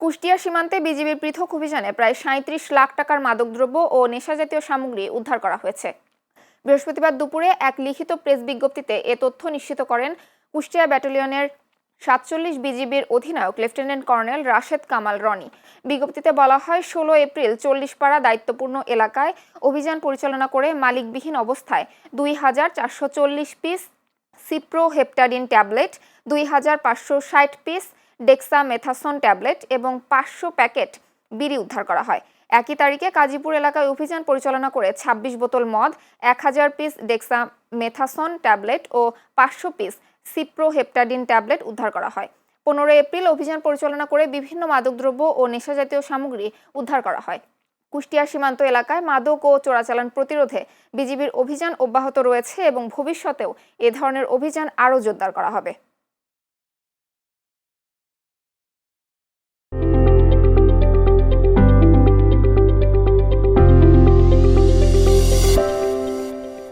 কুষ্টিয়া সীমান্তে বিজিবির পৃথক অভিযানে প্রায় ৩৭ লাখ টাকার মাদকদ্রব্য ও নেশাজাতীয় সামগ্রী উদ্ধার করা হয়েছে। বৃহস্পতিবার দুপুরে এক লিখিত প্রেস বিজ্ঞপ্তিতে এ তথ্য নিশ্চিত করেন কুষ্টিয়া ব্যাটালিয়নের ৪৭ বিজিবির অধিনায়ক লেফটেন্যান্ট কর্নেল রাশেদ কামাল রনি। বিজ্ঞপ্তিতে বলা হয়, ১৬ এপ্রিল ৪০পাড়া দায়িত্বপূর্ণ এলাকায় অভিযান পরিচালনা করে মালিকবিহীন অবস্থায় ২,৪৪০ পিস সিপ্রোহেপটাডিন ট্যাবলেট, ২,৫৬০ পিস ডেক্সামেথাসোন ট্যাবলেট এবং ৫০০ প্যাকেট বিড়ি উদ্ধার করা হয়। একই তারিখে কাজীপুর এলাকায় অভিযান পরিচালনা করে ২৬ বোতল মদ, ১,০০০ পিস ডেক্সামেথাসোন ট্যাবলেট ও ৫০০ পিস সিপ্রোহেপটাডিন ট্যাবলেট উদ্ধার করা হয়। ১৫ এপ্রিল অভিযান পরিচালনা করে বিভিন্ন মাদকদ্রব্য ও নেশাজাতীয় সামগ্রী উদ্ধার করা হয়। কুষ্টিয়া সীমান্ত এলাকায় মাদক ও চোরাচালান প্রতিরোধে বিজিবির অভিযান অব্যাহত রয়েছে এবং ভবিষ্যতেও এ ধরনের অভিযান আরও জোরদার করা হবে।